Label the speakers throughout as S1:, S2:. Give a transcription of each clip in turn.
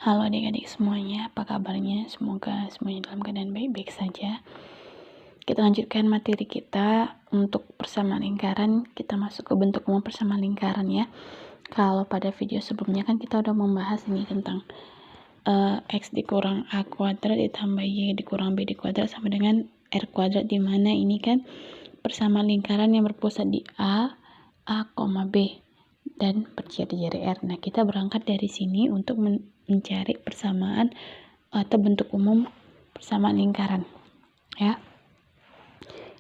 S1: Halo adik-adik semuanya, apa kabarnya? Semoga semuanya dalam keadaan baik-baik saja. Kita lanjutkan materi kita untuk persamaan lingkaran. Kita masuk ke bentuk umum persamaan lingkaran ya. Kalau pada video sebelumnya kan kita udah membahas ini tentang X dikurang A kuadrat ditambah Y dikurang B kuadrat sama dengan R kuadrat, dimana ini kan persamaan lingkaran yang berpusat di A, B dan berjari di jari R. Nah, kita berangkat dari sini untuk mencari persamaan atau bentuk umum persamaan lingkaran ya.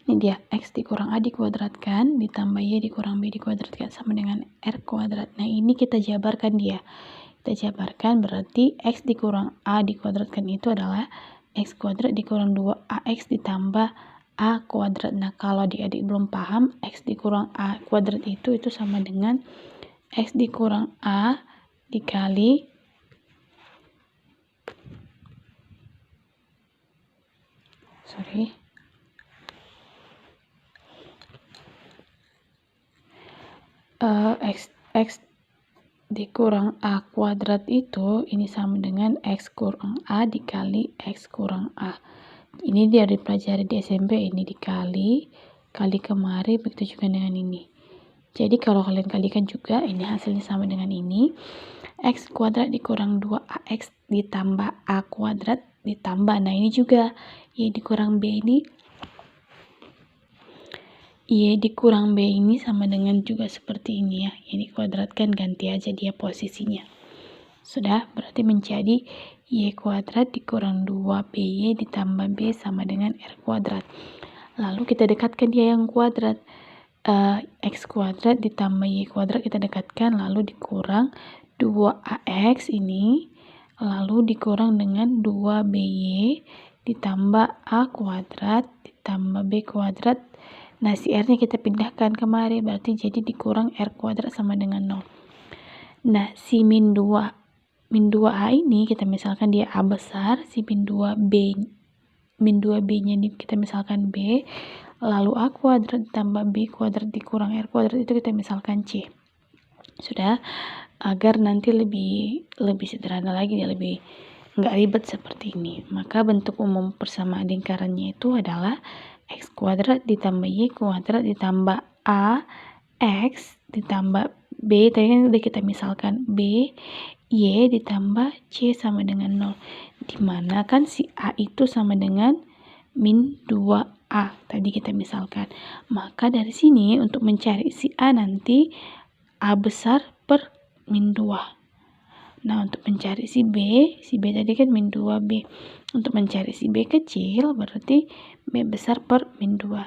S1: Ini dia, X dikurang A dikuadratkan ditambah Y dikurang B dikuadratkan sama dengan R kuadrat. Nah, ini kita jabarkan dia. Kita jabarkan berarti X dikurang A dikuadratkan itu adalah X kuadrat dikurang 2AX ditambah A kuadrat. Nah, kalau adik-adik belum paham, X dikurang A kuadrat itu sama dengan X dikurang A dikali X dikurang A kuadrat itu ini sama dengan X kurang A dikali X kurang A. Ini dia dipelajari di SMP, ini dikali kemari, begitu juga dengan ini. Jadi kalau kalian kalikan juga, ini hasilnya sama dengan ini. X kuadrat dikurang 2AX ditambah A kuadrat ditambah, nah ini juga Y dikurang B ini, Y dikurang B ini sama dengan juga seperti ini ya. Ini kuadratkan, ganti aja dia posisinya. Sudah, berarti menjadi Y kuadrat dikurang 2BY ditambah B sama dengan R kuadrat. Lalu kita dekatkan dia yang kuadrat. X kuadrat ditambah Y kuadrat kita dekatkan, lalu dikurang 2AX ini, lalu dikurang dengan 2BY ditambah A kuadrat ditambah B kuadrat. Nah, si R nya kita pindahkan kemari, berarti jadi dikurang R kuadrat sama dengan 0. Nah, si min 2A ini kita misalkan dia A besar, si min 2B nya kita misalkan B, lalu A kuadrat ditambah B kuadrat dikurang R kuadrat itu kita misalkan C. Sudah, agar nanti lebih sederhana lagi, dia lebih nggak ribet seperti ini. Maka bentuk umum persamaan lingkarannya itu adalah X kuadrat ditambah Y kuadrat ditambah A X ditambah B, tadi kan udah kita misalkan B, Y ditambah C sama dengan 0. Dimana kan si A itu sama dengan min 2A tadi kita misalkan. Maka dari sini untuk mencari si A nanti A besar per min 2. Nah, untuk mencari si B tadi kan min 2B. Untuk mencari si B kecil berarti B besar per min 2.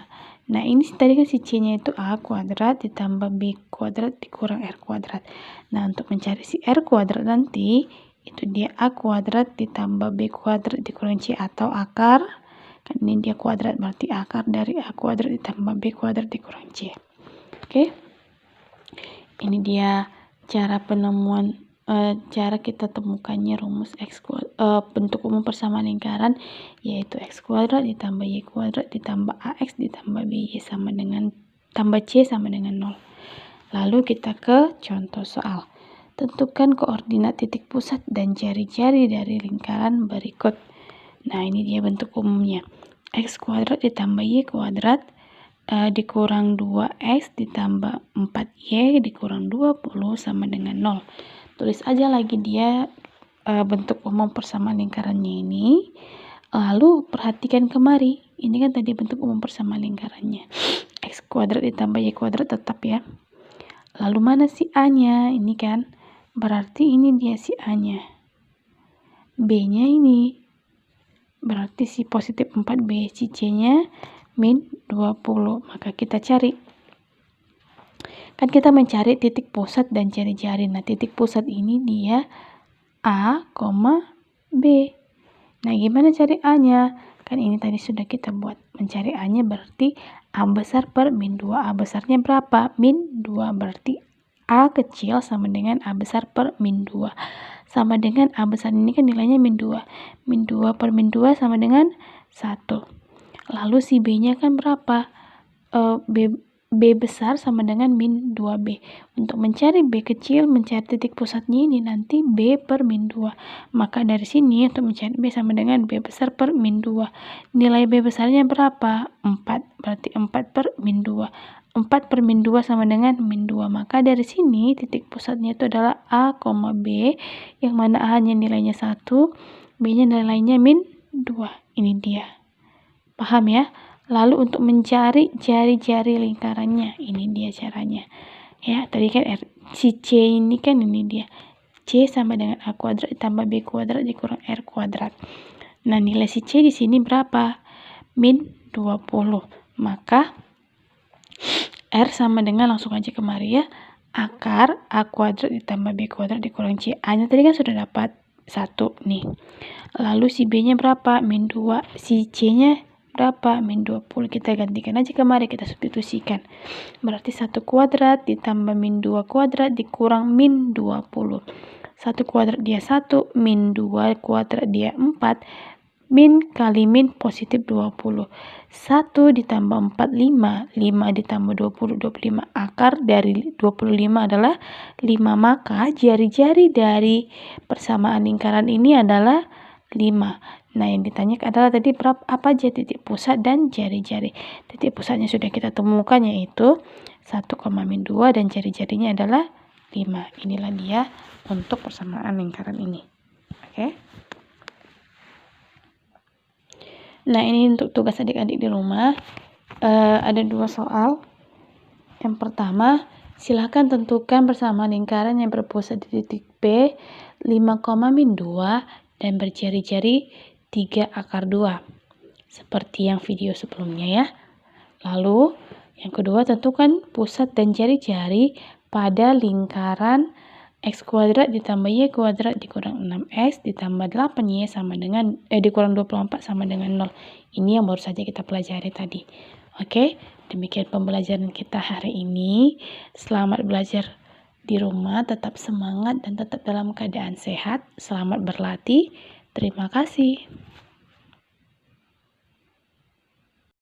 S1: Nah, ini tadi kan si C-nya itu A kuadrat ditambah B kuadrat dikurang R kuadrat. Nah, untuk mencari si R kuadrat nanti itu dia A kuadrat ditambah B kuadrat dikurang C atau akar. Kan ini dia kuadrat, berarti akar dari A kuadrat ditambah B kuadrat dikurang C. Oke. Ini dia cara penemuan cara kita temukannya rumus bentuk umum persamaan lingkaran, yaitu X kuadrat ditambah Y kuadrat ditambah AX ditambah BY sama dengan tambah C sama dengan 0. Lalu kita ke contoh soal. Tentukan koordinat titik pusat dan jari-jari dari lingkaran berikut. Nah, ini dia bentuk umumnya. X kuadrat ditambah Y kuadrat dikurang 2X ditambah 4Y dikurang 20 sama dengan 0. Tulis aja lagi dia bentuk umum persamaan lingkarannya ini. Lalu perhatikan kemari. Ini kan tadi bentuk umum persamaan lingkarannya. X kuadrat ditambah Y kuadrat tetap ya. Lalu mana si A-nya? Ini kan. Berarti ini dia si A-nya. B-nya ini. Berarti si positif 4B. Si C-nya min 20. Maka kita cari. Kan kita mencari titik pusat dan jari-jari. Nah, titik pusat ini dia A, B. Nah, gimana cari A-nya? Kan ini tadi sudah kita buat. Mencari A-nya berarti A besar per min 2. A besarnya berapa? Min 2. Berarti A kecil sama dengan A besar per min 2. Sama dengan A besar ini kan nilainya min 2. Min 2 per min 2 sama dengan 1. Lalu si B-nya kan berapa? B besar sama dengan min 2B. Untuk mencari B kecil, mencari titik pusatnya ini nanti B per min 2. Maka dari sini untuk mencari B sama dengan B besar per min 2. Nilai B besarnya berapa? 4. Berarti 4 per min 2. 4 per min 2 sama dengan min 2. Maka dari sini titik pusatnya itu adalah A, B, yang mana A-nya nilainya 1, B-nya nilainya min 2. Ini dia. Paham ya? Lalu untuk mencari jari-jari lingkarannya, ini dia caranya. Ya, tadi kan si C ini kan ini dia. C sama dengan A kuadrat ditambah B kuadrat dikurang R kuadrat. Nah, nilai si C di sini berapa? Min 20. Maka R sama dengan, langsung aja kemari ya, akar A kuadrat ditambah B kuadrat dikurang C. A-nya tadi kan sudah dapat 1 nih. Lalu si B-nya berapa? Min 2. Si C-nya berapa? Min 20. Kita gantikan aja kemari, kita substitusikan. Berarti 1 kuadrat ditambah min 2 kuadrat dikurang min 20. 1 kuadrat dia 1, min 2 kuadrat dia 4, min kali min positif 20. 1 ditambah 4, 5. 5 ditambah 20, 25. Akar dari 25 adalah 5. Maka jari-jari dari persamaan lingkaran ini adalah 5. Nah, yang ditanyakan adalah tadi apa aja titik pusat dan jari-jari. Titik pusatnya sudah kita temukan, yaitu 1, min 2 dan jari-jarinya adalah 5. Inilah dia untuk persamaan lingkaran ini. Oke. Nah, ini untuk tugas adik-adik di rumah. Ada 2 soal. Yang pertama, silakan tentukan persamaan lingkaran yang berpusat di titik P 5, min 2 dan berjari-jari 3 akar 2. Seperti yang video sebelumnya ya. Lalu, yang kedua, tentukan pusat dan jari-jari pada lingkaran X kuadrat ditambah Y kuadrat dikurang 6X ditambah 8Y sama dengan dikurang 24 sama dengan 0. Ini yang baru saja kita pelajari tadi. Oke, demikian pembelajaran kita hari ini. Selamat belajar di rumah, tetap semangat dan tetap dalam keadaan sehat. Selamat berlatih. Terima kasih.